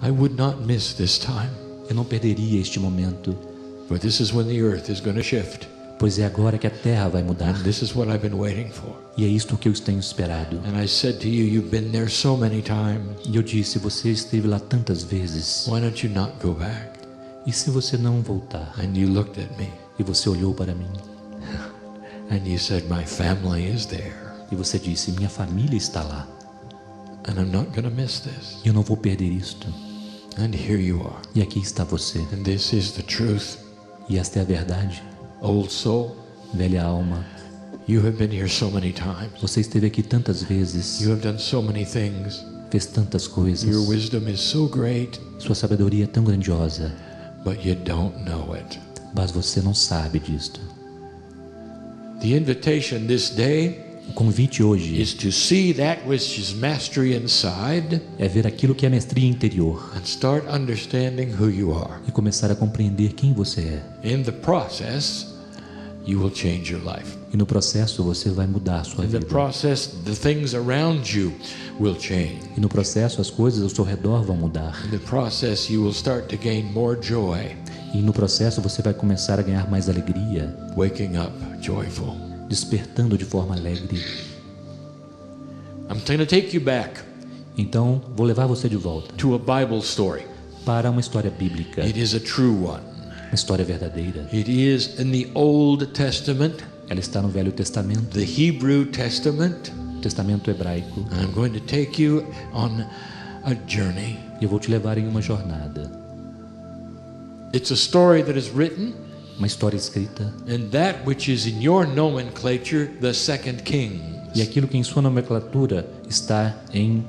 I would not miss this time. Eu não perderia este momento, For this is when the earth is going to shift. pois é agora que a terra vai mudar. And this is what I've been waiting for. E é isto que eu tenho esperado. And I said to you, you've been there so many times. E eu disse, você esteve lá tantas vezes. Why don't you not go back? E se você não voltar? And you looked at me. E você olhou para mim. And you said, my family is there. E você disse, minha família está lá. And I'm not going to miss this. E eu não vou perder isto. And here you are. E aqui está você. And this is the truth. E esta é a verdade. Old soul, Velha alma, you have been here so many times. você esteve aqui tantas vezes. You have done so many things. Fez tantas coisas. Your wisdom is so great, Sua sabedoria é tão grandiosa. but you don't know it. Mas você não sabe disto. The invitation this day O convite hoje is to see that which is mastery inside é ver aquilo que é mestria interior and start understanding who you are. e começar a compreender quem você é. In the process, you will change your life. E no processo você vai mudar a sua In the vida. process, the things around you will change. E no processo as coisas ao seu redor vão mudar. In the process, you will start to gain more joy, E no processo você vai começar a ganhar mais alegria, waking up joyful. despertando de forma alegre. I'm going to take you back Então, vou levar você de volta to a Bible story. para uma história bíblica, It is a true one. uma história verdadeira. It is in the Old Testament, Ela está no Velho Testamento, the Hebrew Testament. Testamento hebraico. And I'm going to take you on a journey. E eu vou te levar em uma jornada. It's a story that is written Uma história escrita. in that which is in your nomenclature, the Second Kings. E aquilo que em sua nomenclatura está em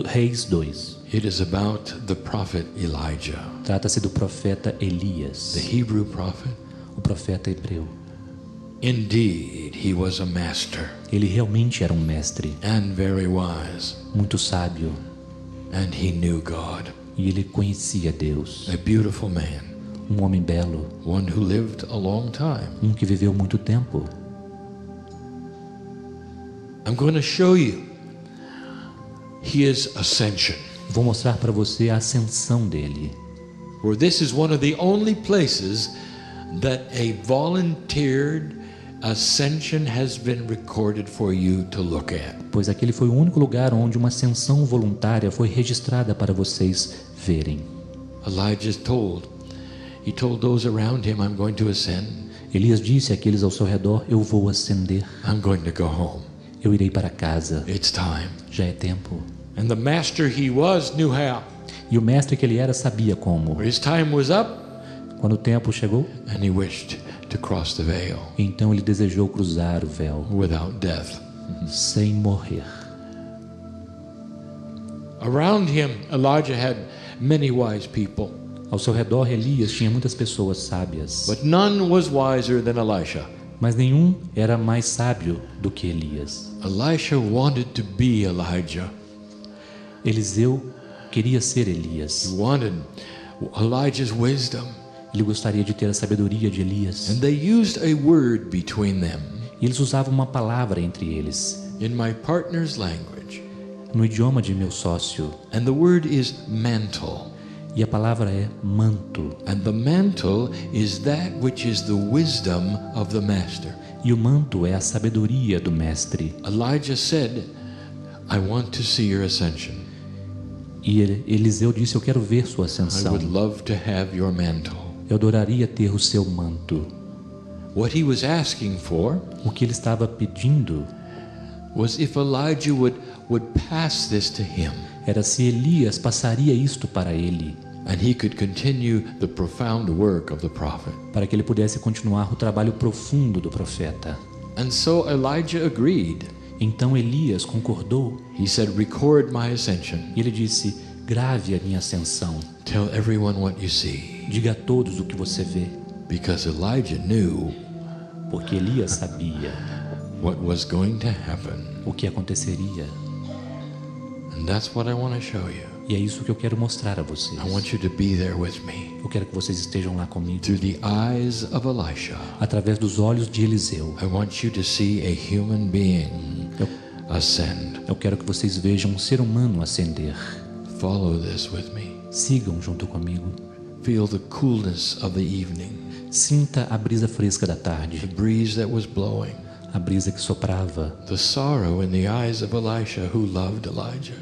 Reis 2. It is about the prophet Elijah, Trata-se do profeta Elias, the Hebrew prophet. o profeta hebreu. Indeed, he was a master Ele realmente era um mestre, and very wise, muito sábio, and he knew God. e ele conhecia Deus. A beautiful man, Um homem belo, one who lived a long time. um que viveu muito tempo. I'm going to show you his ascension. Vou mostrar para você a ascensão dele. For this is one of the only places that a volunteered ascension has been recorded for you to look at. Pois aquele foi o único lugar onde uma ascensão voluntária foi registrada para vocês verem. Elijah he told those around him, I'm going to ascend. Elias disse àqueles ao seu redor, eu vou ascender, I'm going to go home. eu irei para casa, It's time. já é tempo. And the master he was knew how. E o mestre que ele era sabia como. His time was up, Quando o tempo chegou, and he wished to cross the veil então ele desejou cruzar o véu, without death. sem morrer. Around him, Elijah had many wise people, Ao seu redor, Elias tinha muitas pessoas sábias, but none was wiser than Elisha. mas nenhum era mais sábio do que Elias. Elisha wanted to be Elijah. Eliseu queria ser He Elias. wanted Elijah's wisdom. Ele gostaria de ter a sabedoria de Elias. And they used a word between them. E eles usavam uma palavra entre eles, In my partner's language. no idioma de meu sócio. And the word is mantle. E a palavra é manto. And the mantle is that which is the wisdom of the master. E o manto é a sabedoria do mestre. Elijah said, I want to see your ascension. E Eliseu disse, eu quero ver sua I ascensão. would love to have your mantle. Eu adoraria ter o seu manto. What he was asking for O que ele estava pedindo was if Elijah would pass this to him, era se Elias passaria isto para ele, and he could continue the profound work of the prophet. para que ele pudesse continuar o trabalho profundo do profeta. And so Elijah agreed. Então Elias concordou He said, record my ascension. e ele disse, grave a minha ascensão. Tell everyone what you see. Diga a todos o que você vê. Because Elijah knew Porque Elias sabia what was going to happen. o que aconteceria. And that's what I want to show you. E é isso que eu quero mostrar a vocês. I want you to be there with me. Eu quero que vocês estejam lá comigo. Through the eyes of Elisha, Através dos olhos de Eliseu. I want you to see a human being Eu, ascend. eu quero que vocês vejam um ser humano ascender. Follow this with me. Sigam junto comigo. Feel the coolness of the evening, Sinta a brisa fresca da tarde, the breeze that was blowing, a brisa que soprava, the sorrow in the eyes of Elisha who loved Elijah,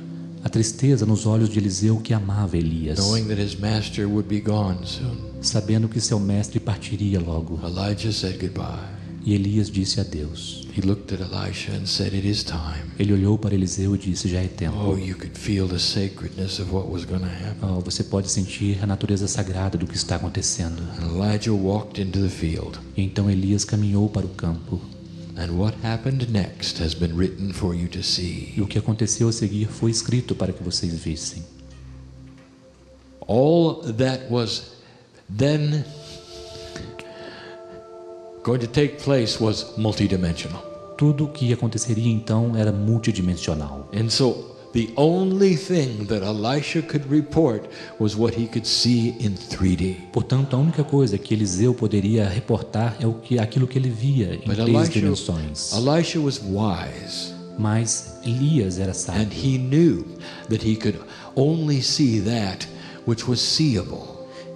a tristeza nos olhos de Eliseu que amava Elias, knowing that his master would be gone soon. sabendo que seu mestre partiria logo. Elijah said goodbye. E Elias disse adeus. He looked at Elisha and said, "It is time." Ele olhou para Eliseu e disse: já é tempo. Oh, you could feel the sacredness of what was going to happen. Você pode sentir a natureza sagrada do que está acontecendo. And Elijah walked into the field. E então Elias caminhou para o campo. And what happened next has been written for you to see. E o que aconteceu a seguir foi escrito para que vocês vissem. All that was then going to take place was multidimensional. Tudo o que aconteceria então era multidimensional. And so the only thing that Elisha could report was what he could see in 3D. Portanto, a única coisa que Eliseu poderia reportar é aquilo que ele via em But três dimensões. Elisha was wise. Mas Elias era sábio. And he knew that he could only see that which was seeable.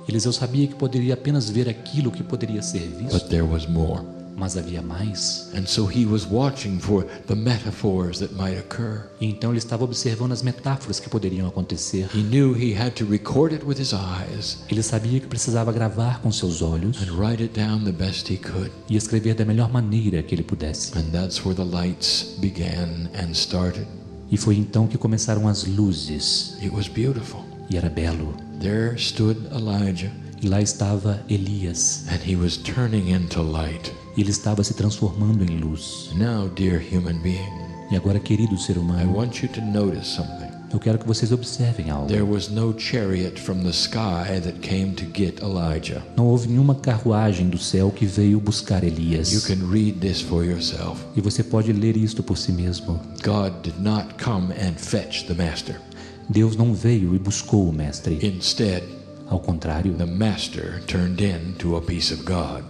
Eliseu sabia que poderia apenas ver aquilo que poderia ser visto. But there was more. Mas havia mais. And so he was watching for the metaphors that might occur. E então ele estava observando as metáforas que poderiam acontecer. He knew he had to record it with his eyes. Ele sabia que precisava gravar com seus olhos And write it down the best he could. e escrever da melhor maneira que ele pudesse. And that's where the lights began and started. E foi então que começaram as luzes. It was beautiful. E era belo. There stood Elijah. E lá estava Elias. And he was turning into light. E ele estava se transformando em luz. Now, dear human being, E agora, querido ser I humano, want you to notice something. eu quero que vocês observem algo. There was no chariot from the sky that came to get Elijah. Não houve nenhuma carruagem do céu que veio buscar You Elias. can read this for yourself. E você pode ler isto por si mesmo. God did not come and fetch the master. Deus não veio e buscou o mestre. Instead, Ao contrário, the master turned into a piece of God.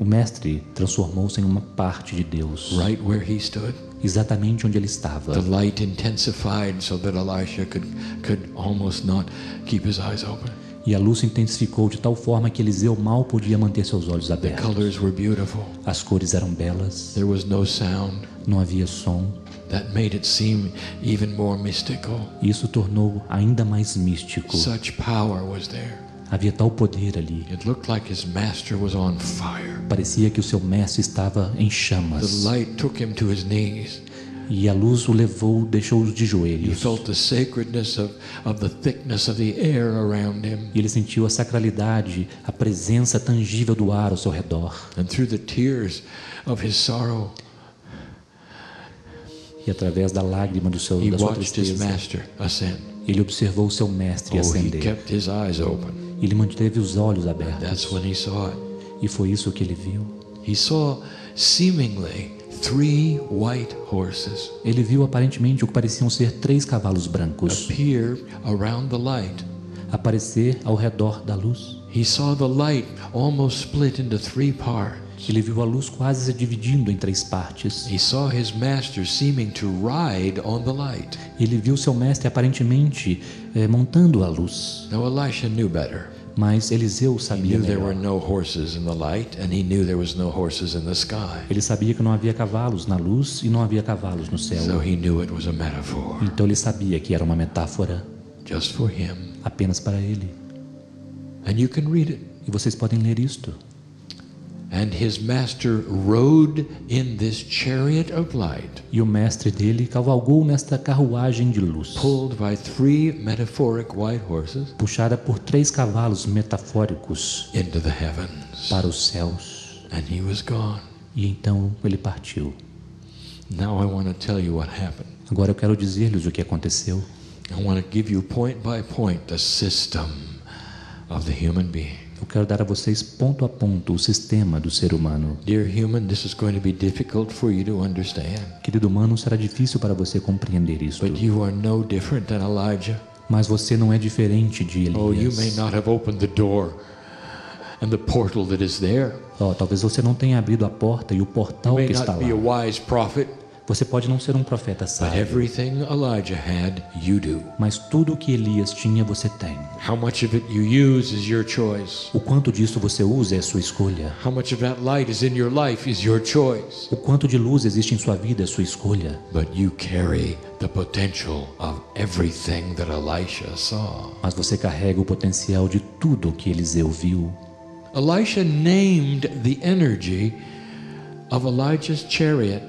o mestre transformou-se em uma parte de Deus. Right where he stood, Exatamente onde ele estava. the light intensified so that Elisha could almost not keep his eyes open. E a luz se intensificou de tal forma que Eliseu mal podia manter seus olhos The abertos. colors were beautiful. As cores eram belas, There was no sound. não havia som. That made it seem even more mystical. E isso tornou ainda mais místico. Such power was there. Havia tal poder ali. It looked like his master was on fire. Parecia que o seu mestre estava em The chamas. light took him to his knees. E a luz o levou, deixou-o de He joelhos. felt the sacredness of the thickness of the air around him. E ele sentiu a sacralidade, a presença tangível do ar ao seu redor. And through the tears of his sorrow, E através da lágrima he da sua watched his tristeza, master ascend. ele observou o seu mestre Oh, he ascender. kept his eyes open. Ele manteve os olhos That's abertos. when he saw it. E foi isso que ele viu. He saw seemingly 3 white horses Ele viu aparentemente o que pareciam ser 3 cavalos brancos appear around the light. aparecer ao redor da luz. He saw the light almost split into 3 parts. Ele viu a luz quase se dividindo em 3 partes. He saw his master seeming to ride on the light. Ele viu seu mestre aparentemente montando a luz. Now Elisha knew better. Mas Eliseu He sabia knew there were melhor. no horses in the light, and he knew there was no horses in the sky. Ele sabia que não havia cavalos na luz e não havia cavalos no So céu. he knew it was a metaphor, Então ele sabia que era uma metáfora just for him. apenas para ele. And you can read it. E vocês podem ler isto. And his master rode in this chariot of light, E o mestre dele cavalgou nesta carruagem de luz, pulled by 3 metaphoric white horses puxada por 3 cavalos metafóricos into the heavens. para os céus. And he was gone. E então ele partiu. Now I want to tell you what happened. Agora eu quero dizer-lhes o que aconteceu. I want to give you point by point the system of the human being. Eu quero dar a vocês ponto a ponto o sistema do ser humano. Dear human, this is going to be difficult for you to understand. Querido humano, será difícil para você compreender isto. But you are no different than Elijah. Mas você não é diferente de Oh, you may Elias. not have opened the door and the portal that is there. Talvez você não tenha abrido a porta e o You portal may que está not be a lá. wise prophet. Você pode não ser um profeta But sábio, everything Elijah had, you do. mas tudo o que Elias tinha você tem. How much of it you use is your choice. O quanto disso você usa é a sua escolha. How much of that light is in your life is your choice. O quanto de luz existe em sua vida é a sua escolha. But you carry the potential of everything that Elisha saw. Mas você carrega o potencial de tudo o que Eliseu viu. Elisha named the energy of Elijah's chariot